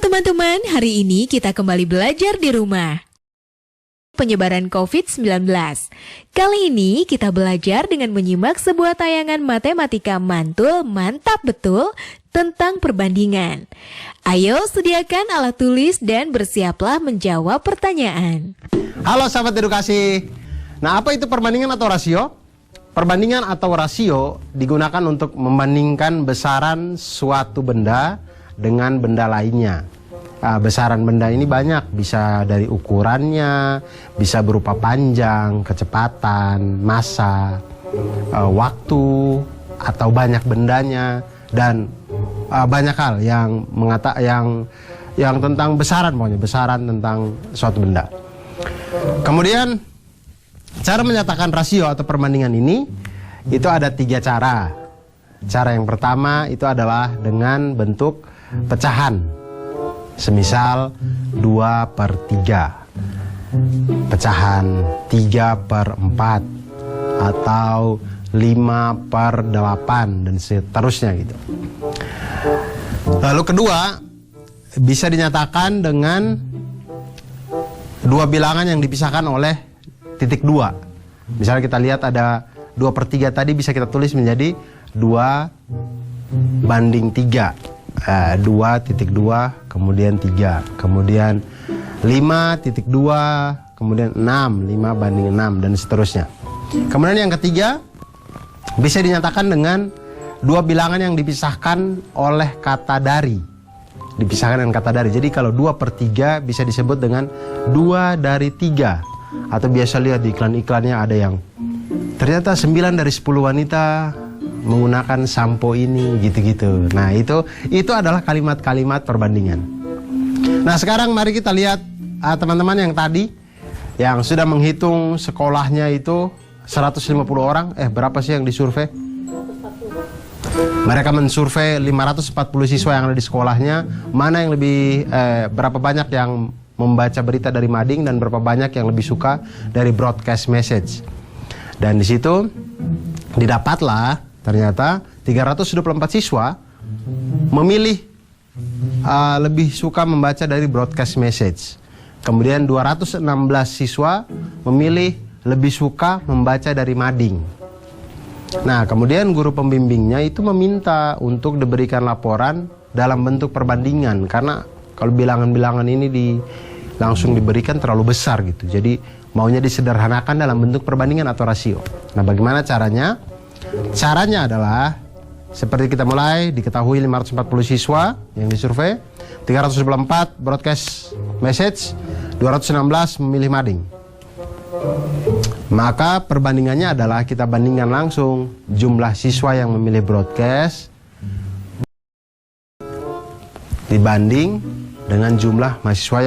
teman-teman, hari ini kita kembali belajar di rumah. Penyebaran COVID-19. Kali ini kita belajar dengan menyimak sebuah tayangan matematika mantul mantap betul tentang perbandingan. Ayo sediakan alat tulis dan bersiaplah menjawab pertanyaan. Halo sahabat edukasi. Nah, apa itu perbandingan atau rasio? Perbandingan atau rasio digunakan untuk membandingkan besaran suatu benda dengan benda lainnya. Besaran benda ini banyak, bisa dari ukurannya, bisa berupa panjang, kecepatan, massa, waktu, atau banyak bendanya, dan banyak hal yang tentang besaran, pokoknya besaran tentang suatu benda. Kemudian cara menyatakan rasio atau perbandingan ini itu ada 3 cara. Cara yang pertama itu adalah dengan bentuk pecahan. Semisal 2/3, pecahan 3/4, atau 5/8, dan seterusnya gitu. Lalu kedua, bisa dinyatakan dengan 2 bilangan yang dipisahkan oleh titik 2. Misalnya kita lihat ada 2/3 tadi, bisa kita tulis menjadi 2/3. 2.2, kemudian 3, kemudian 5.2, kemudian 6, 5/6, dan seterusnya. Kemudian yang ketiga, bisa dinyatakan dengan 2 bilangan yang dipisahkan oleh kata dari. Dipisahkan dengan kata dari. Jadi kalau 2/3 bisa disebut dengan 2/3. Atau biasa lihat di iklan-iklannya ada yang ternyata 9 dari 10 wanita menggunakan sampo ini, gitu-gitu. Nah, itu adalah kalimat-kalimat perbandingan. Nah, sekarang mari kita lihat teman-teman yang tadi yang sudah menghitung sekolahnya itu 150 orang. Berapa sih yang disurvei? Mereka mensurvei 540 siswa yang ada di sekolahnya. Mana yang lebih berapa banyak yang membaca berita dari mading dan berapa banyak yang lebih suka dari broadcast message. Dan di situ didapatlah ternyata 324 siswa memilih lebih suka membaca dari broadcast message. Kemudian 216 siswa memilih lebih suka membaca dari mading. Nah, kemudian guru pembimbingnya itu meminta untuk diberikan laporan dalam bentuk perbandingan. Karena kalau bilangan-bilangan ini langsung diberikan terlalu besar gitu. Jadi maunya disederhanakan dalam bentuk perbandingan atau rasio. Nah, bagaimana caranya? Caranya adalah seperti kita mulai, diketahui 540 siswa yang disurvei, 324 broadcast message, 216 memilih mading. Maka perbandingannya adalah kita bandingkan langsung jumlah siswa yang memilih broadcast dibanding dengan jumlah mahasiswa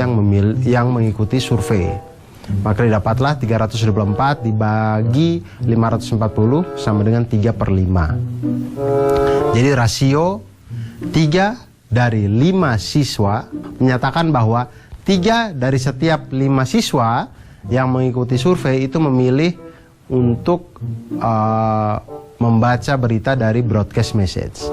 yang mengikuti survei. Maka didapatlah 324 dibagi 540 sama dengan 3/5. Jadi rasio 3 dari 5 siswa menyatakan bahwa 3 dari setiap 5 siswa yang mengikuti survei itu memilih untuk membaca berita dari broadcast message.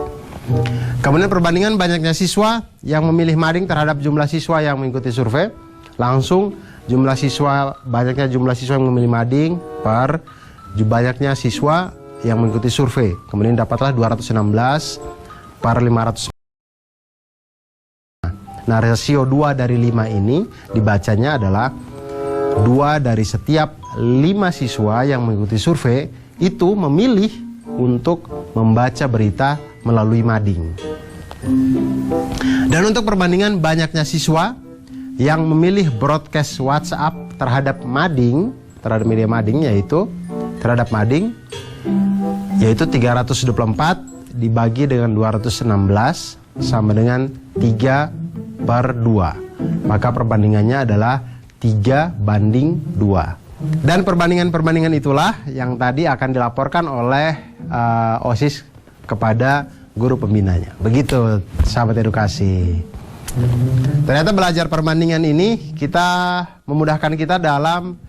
Kemudian perbandingan banyaknya siswa yang memilih mading terhadap jumlah siswa yang mengikuti survei. Langsung banyaknya jumlah siswa yang memilih mading per banyaknya siswa yang mengikuti survei. Kemudian dapatlah 216 per 500. Nah, rasio 2 dari 5 ini dibacanya adalah 2 dari setiap 5 siswa yang mengikuti survei itu memilih untuk membaca berita melalui mading. Dan untuk perbandingan banyaknya siswa yang memilih broadcast WhatsApp terhadap media mading yaitu 324 dibagi dengan 216 sama dengan 3/2. Maka perbandingannya adalah 3/2. Dan perbandingan-perbandingan itulah yang tadi akan dilaporkan oleh OSIS kepada guru pembinanya. Begitu sahabat edukasi. Ternyata belajar perbandingan ini memudahkan kita dalam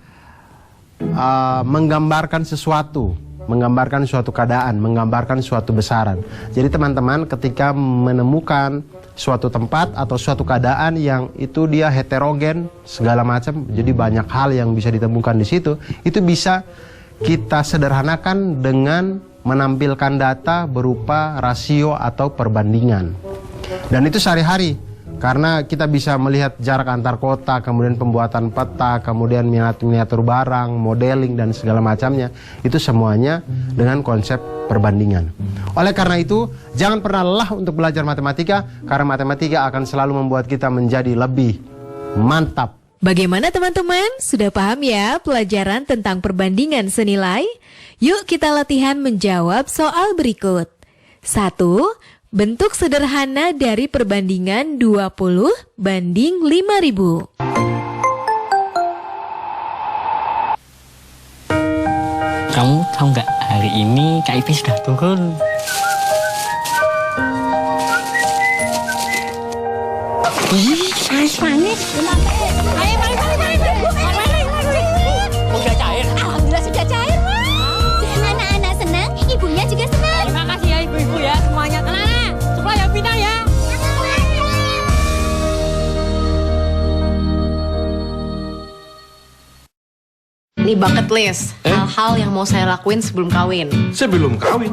menggambarkan sesuatu menggambarkan suatu keadaan, menggambarkan suatu besaran. Jadi teman-teman ketika menemukan suatu tempat atau suatu keadaan yang itu dia heterogen segala macam, jadi banyak hal yang bisa ditemukan di situ, itu bisa kita sederhanakan dengan menampilkan data berupa rasio atau perbandingan. Dan itu sehari-hari, karena kita bisa melihat jarak antar kota, kemudian pembuatan peta, kemudian miniatur barang, modeling, dan segala macamnya. Itu semuanya dengan konsep perbandingan. Oleh karena itu, jangan pernah lelah untuk belajar matematika, karena matematika akan selalu membuat kita menjadi lebih mantap. Bagaimana teman-teman? Sudah paham ya pelajaran tentang perbandingan senilai? Yuk kita latihan menjawab soal berikut. 1. Bentuk sederhana dari perbandingan 20 banding 5.000. Kamu tahu nggak, hari ini KIP sudah turun. Ih, manis. Ayo, mari. Udah cair. Alhamdulillah sudah cair, Mas. Anak-anak senang, ibunya juga senang. Terima kasih ya ibu-ibu ya semuanya. Anak-anak, sekolah yang pindah ya. Ini bucket list, hal-hal yang mau saya lakuin sebelum kawin. Sebelum kawin,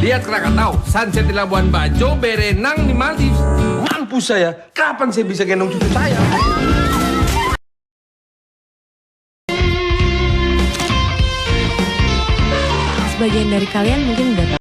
lihat Krakatau, sunset di Labuan Bajo, berenang di Maldives. Mampus saya, kapan saya bisa gendong cucu saya? Sebagian dari kalian mungkin udah tahu.